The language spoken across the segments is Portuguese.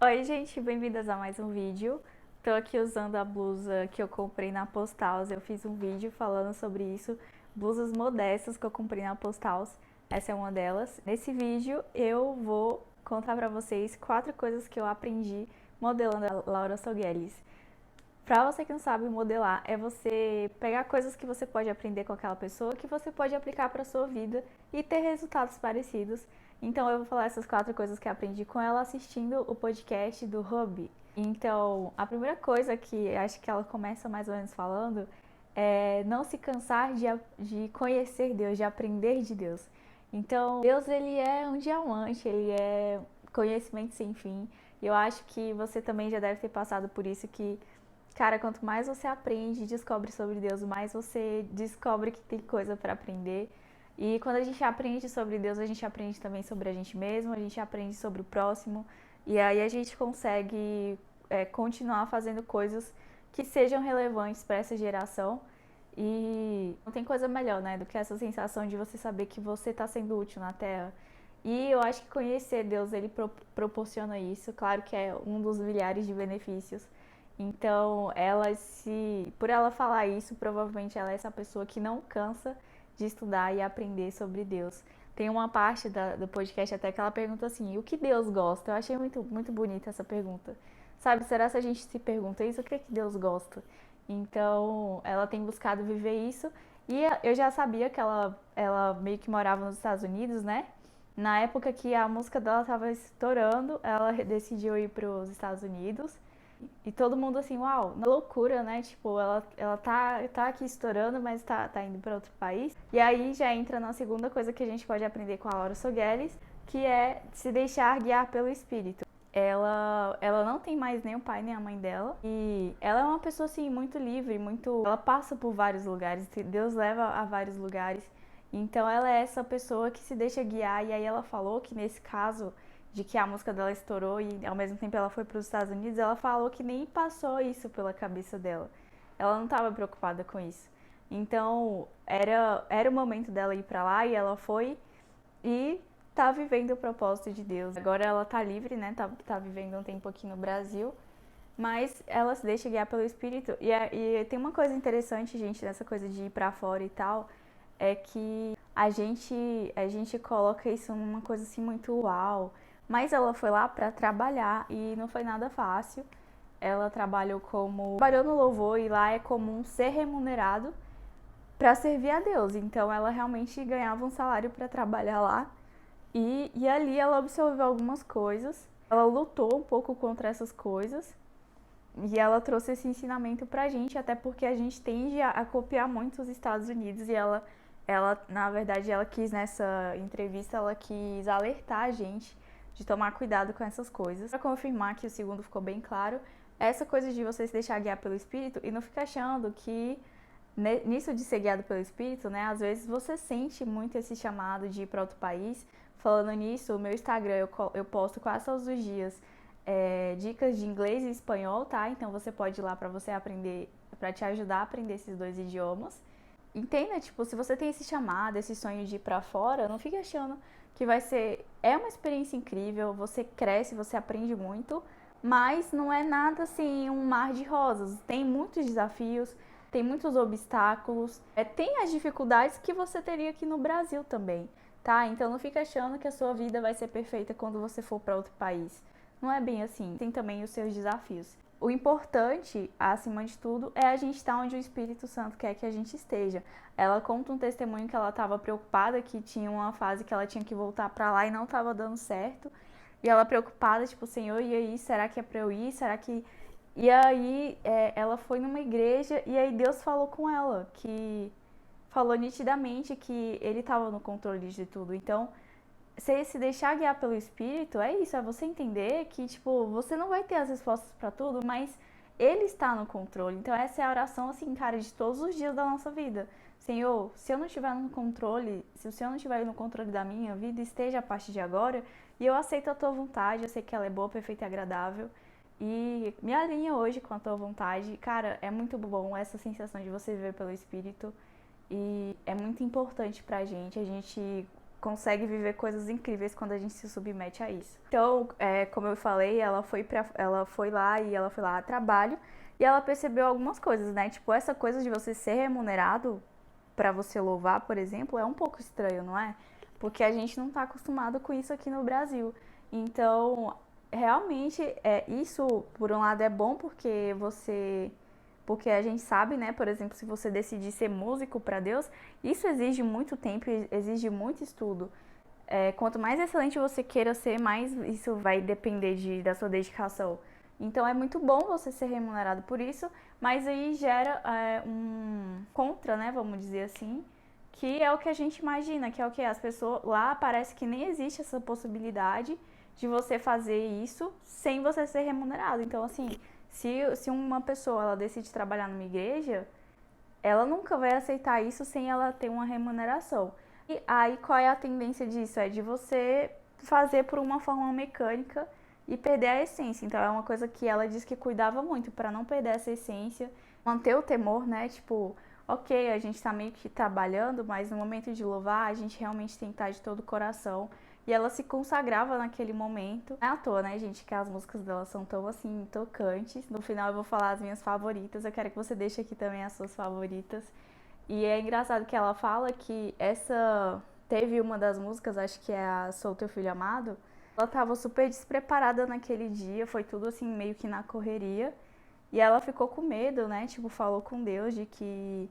Oi, gente, bem-vindas a mais um vídeo. Tô aqui usando a blusa que eu comprei na Postals. Eu fiz um vídeo falando sobre isso, blusas modestas que eu comprei na Postals. Essa é uma delas. Nesse vídeo eu vou contar pra vocês 4 coisas que eu aprendi modelando a Laura Sogueles. Pra você que não sabe, modelar é você pegar coisas que você pode aprender com aquela pessoa, que você pode aplicar para sua vida e ter resultados parecidos. Então eu vou falar essas 4 coisas que aprendi com ela assistindo o podcast do Hub. Então, a primeira coisa que acho que ela começa mais ou menos falando é não se cansar de conhecer Deus, de aprender de Deus. Então, Deus ele é um diamante, ele é conhecimento sem fim. E eu acho que você também já deve ter passado por isso que cara, quanto mais você aprende e descobre sobre Deus, mais você descobre que tem coisa para aprender. E quando a gente aprende sobre Deus, a gente aprende também sobre a gente mesmo, a gente aprende sobre o próximo. E aí a gente consegue continuar fazendo coisas que sejam relevantes para essa geração. E não tem coisa melhor, né, do que essa sensação de você saber que você está sendo útil na Terra. E eu acho que conhecer Deus, ele proporciona isso. Claro que é um dos milhares de benefícios. Então, por ela falar isso, provavelmente ela é essa pessoa que não cansa de estudar e aprender sobre Deus. Tem uma parte do podcast até que ela pergunta assim: o que Deus gosta? Eu achei muito, muito bonita essa pergunta. Sabe, será que a gente se pergunta isso? O que é que Deus gosta? Então, ela tem buscado viver isso. E eu já sabia que ela meio que morava nos Estados Unidos, né? Na época que a música dela estava estourando, ela decidiu ir para os Estados Unidos. E todo mundo assim, uau, na loucura, né? Tipo, ela tá aqui estourando, mas tá indo para outro país. E aí já entra na segunda coisa que a gente pode aprender com a Laura Sogueles, que é se deixar guiar pelo espírito. Ela não tem mais nem o pai nem a mãe dela. E ela é uma pessoa, assim, muito livre, muito. Ela passa por vários lugares, Deus leva a vários lugares. Então ela é essa pessoa que se deixa guiar. E aí ela falou que nesse caso de que a música dela estourou e ao mesmo tempo ela foi para os Estados Unidos, ela falou que nem passou isso pela cabeça dela. Ela não estava preocupada com isso. Então era o momento dela ir para lá e ela foi e tá vivendo o propósito de Deus. Agora ela tá livre, né? Tá vivendo um tempo aqui no Brasil, mas ela se deixa guiar pelo Espírito. E tem uma coisa interessante, gente, nessa coisa de ir pra fora e tal, é que a gente coloca isso numa coisa assim muito uau. Mas ela foi lá pra trabalhar e não foi nada fácil. Ela trabalhou no louvor e lá é comum ser remunerado para servir a Deus. Então ela realmente ganhava um salário para trabalhar lá. E ali ela absorveu algumas coisas. Ela lutou um pouco contra essas coisas. E ela trouxe esse ensinamento pra gente, até porque a gente tende a copiar muito os Estados Unidos. E na verdade, ela quis, nessa entrevista, ela quis alertar a gente de tomar cuidado com essas coisas. Pra confirmar que o segundo ficou bem claro, essa coisa de você se deixar guiar pelo Espírito e não ficar achando que nisso de ser guiado pelo Espírito, né? Às vezes você sente muito esse chamado de ir para outro país. Falando nisso, o meu Instagram eu posto quase todos os dias dicas de inglês e espanhol, tá? Então você pode ir lá para você aprender, para te ajudar a aprender esses dois idiomas. Entenda, tipo, se você tem esse chamado, esse sonho de ir para fora, não fique achando que vai ser. É uma experiência incrível, você cresce, você aprende muito, mas não é nada assim um mar de rosas. Tem muitos desafios, tem muitos obstáculos, tem as dificuldades que você teria aqui no Brasil também, tá? Então não fica achando que a sua vida vai ser perfeita quando você for para outro país. Não é bem assim. Tem também os seus desafios. O importante, acima de tudo, é a gente estar onde o Espírito Santo quer que a gente esteja. Ela conta um testemunho que ela estava preocupada, que tinha uma fase que ela tinha que voltar para lá e não estava dando certo. E ela preocupada, tipo, Senhor, e aí, será que é para eu ir? Será que e aí ela foi numa igreja e aí Deus falou com ela, que falou nitidamente que ele estava no controle de tudo. Então, se deixar guiar pelo Espírito, é isso, é você entender que, tipo, você não vai ter as respostas para tudo, mas ele está no controle. Então, essa é a oração, assim, cara, de todos os dias da nossa vida. Senhor, se eu não estiver no controle, se o Senhor não estiver no controle da minha vida, esteja a partir de agora, e eu aceito a tua vontade, eu sei que ela é boa, perfeita e agradável, e me alinha hoje com a tua vontade. Cara, é muito bom essa sensação de você viver pelo Espírito, e é muito importante pra gente, a gente consegue viver coisas incríveis quando a gente se submete a isso. Então, como eu falei, ela foi lá a trabalho e ela percebeu algumas coisas, né? Tipo, essa coisa de você ser remunerado para você louvar, por exemplo, é um pouco estranho, não é? Porque a gente não tá acostumado com isso aqui no Brasil. Então, realmente, isso, por um lado, é bom porque a gente sabe, né, por exemplo, se você decidir ser músico para Deus, isso exige muito tempo, exige muito estudo. Quanto mais excelente você queira ser, mais isso vai depender da sua dedicação. Então é muito bom você ser remunerado por isso, mas aí gera um contra, né, vamos dizer assim, que é o que a gente imagina, que é o que as pessoas lá parece que nem existe essa possibilidade de você fazer isso sem você ser remunerado. Então assim, se uma pessoa ela decide trabalhar numa igreja, ela nunca vai aceitar isso sem ela ter uma remuneração. E aí qual é a tendência disso? É de você fazer por uma forma mecânica e perder a essência. Então é uma coisa que ela diz que cuidava muito para não perder essa essência, manter o temor, né? Tipo, ok, a gente tá meio que trabalhando, mas no momento de louvar a gente realmente tem que estar de todo o coração. E ela se consagrava naquele momento. Não é à toa, né, gente, que as músicas dela são tão, assim, tocantes. No final eu vou falar as minhas favoritas. Eu quero que você deixe aqui também as suas favoritas. E é engraçado que ela fala que essa... Teve uma das músicas, acho que é a Sou Teu Filho Amado. Ela tava super despreparada naquele dia. Foi tudo, assim, meio que na correria. E ela ficou com medo, né? Tipo, falou com Deus de que...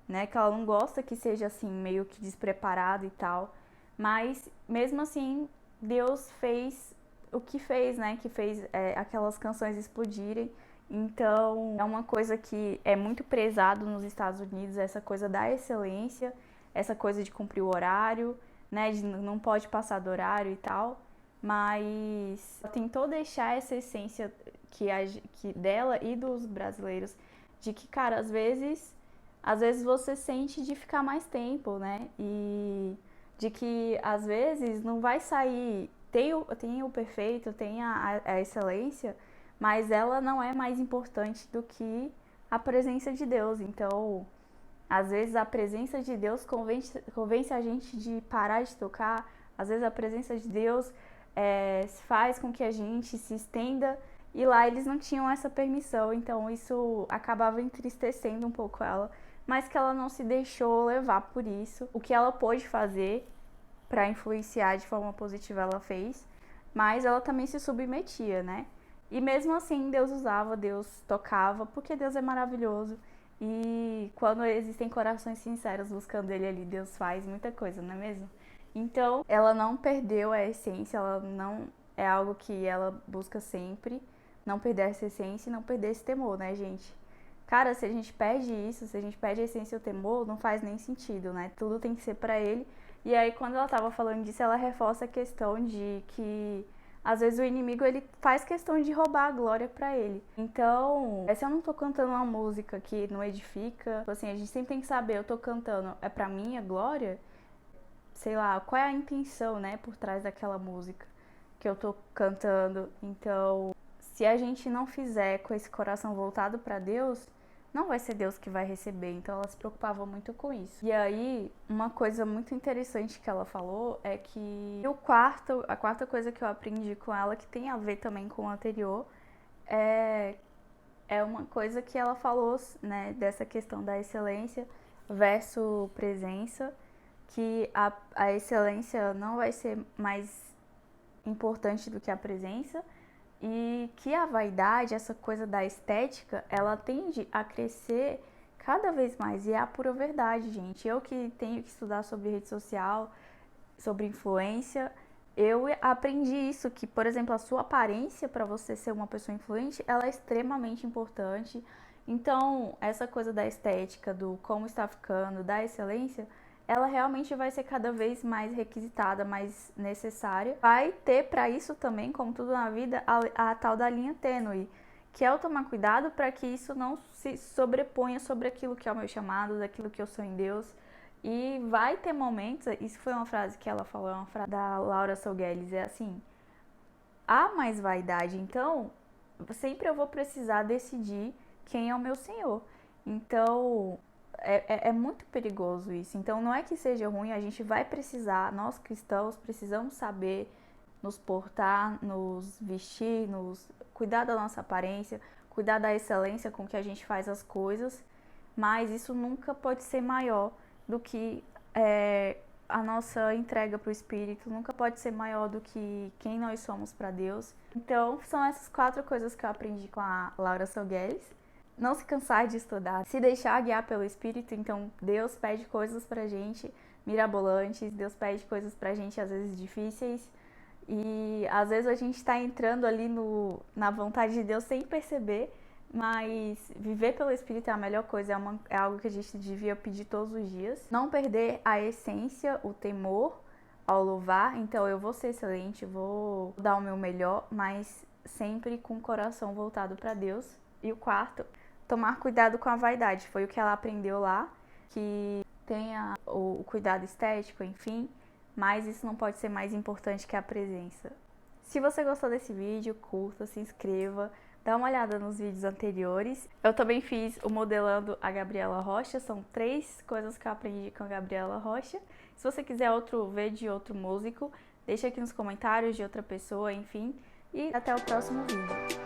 né, que ela não gosta que seja, assim, meio que despreparado e tal. Mas, mesmo assim, Deus fez o que fez, né? Que fez aquelas canções explodirem. Então, é uma coisa que é muito prezado nos Estados Unidos, essa coisa da excelência, essa coisa de cumprir o horário, né? De não pode passar do horário e tal. Mas tentou deixar essa essência que dela e dos brasileiros, de que, cara, às vezes você sente de ficar mais tempo, né? E de que às vezes não vai sair, tem o perfeito, tem a excelência, mas ela não é mais importante do que a presença de Deus. Então, às vezes a presença de Deus convence a gente de parar de tocar, às vezes a presença de Deus faz com que a gente se estenda, e lá eles não tinham essa permissão, então isso acabava entristecendo um pouco ela, mas que ela não se deixou levar por isso. O que ela pôde fazer para influenciar de forma positiva ela fez, mas ela também se submetia, né? E mesmo assim Deus usava, Deus tocava, porque Deus é maravilhoso. E quando existem corações sinceros buscando Ele ali, Deus faz muita coisa, não é mesmo? Então, ela não perdeu a essência, ela não é algo que ela busca sempre, não perder essa essência e não perder esse temor, né, gente? Cara, se a gente perde isso, se a gente perde a essência e o temor, não faz nem sentido, né? Tudo tem que ser pra Ele. E aí, quando ela tava falando disso, ela reforça a questão de que às vezes o inimigo ele faz questão de roubar a glória pra ele. Então, se eu não tô cantando uma música que não edifica, assim, a gente sempre tem que saber, eu tô cantando, é pra mim a glória? Sei lá, qual é a intenção, né, por trás daquela música que eu tô cantando. Então, se a gente não fizer com esse coração voltado pra Deus, não vai ser Deus que vai receber. Então ela se preocupava muito com isso. E aí, uma coisa muito interessante que ela falou é que a quarta coisa que eu aprendi com ela, que tem a ver também com o anterior, é uma coisa que ela falou, né, dessa questão da excelência versus presença, que a excelência não vai ser mais importante do que a presença, e que a vaidade, essa coisa da estética, ela tende a crescer cada vez mais. E é a pura verdade, gente. Eu que tenho que estudar sobre rede social, sobre influência, eu aprendi isso, que, por exemplo, a sua aparência para você ser uma pessoa influente, ela é extremamente importante. Então, essa coisa da estética, do como está ficando, da excelência, ela realmente vai ser cada vez mais requisitada, mais necessária. Vai ter para isso também, como tudo na vida, a tal da linha tênue, que é o tomar cuidado para que isso não se sobreponha sobre aquilo que é o meu chamado, daquilo que eu sou em Deus. E vai ter momentos, isso foi uma frase que ela falou, é uma frase da Laura Sougueles, é assim, há mais vaidade, então sempre eu vou precisar decidir quem é o meu Senhor. Então, é muito perigoso isso. Então não é que seja ruim, a gente vai precisar, nós cristãos precisamos saber nos portar, nos vestir, nos cuidar da nossa aparência, cuidar da excelência com que a gente faz as coisas, mas isso nunca pode ser maior do que a nossa entrega para o Espírito, nunca pode ser maior do que quem nós somos para Deus. Então, são essas 4 coisas que eu aprendi com a Laura Salgueires. Não se cansar de estudar, se deixar guiar pelo Espírito. Então, Deus pede coisas pra gente mirabolantes, Deus pede coisas pra gente às vezes difíceis. E às vezes a gente está entrando ali na vontade de Deus sem perceber, mas viver pelo Espírito é a melhor coisa, é algo que a gente devia pedir todos os dias. Não perder a essência, o temor ao louvar. Então eu vou ser excelente, vou dar o meu melhor, mas sempre com o coração voltado para Deus. E o 4, tomar cuidado com a vaidade. Foi o que ela aprendeu lá, que tenha o cuidado estético, enfim, mas isso não pode ser mais importante que a presença. Se você gostou desse vídeo, curta, se inscreva, dá uma olhada nos vídeos anteriores. Eu também fiz o Modelando a Gabriela Rocha, são 3 coisas que eu aprendi com a Gabriela Rocha. Se você quiser ver de outro músico, deixa aqui nos comentários de outra pessoa, enfim. E até o próximo vídeo.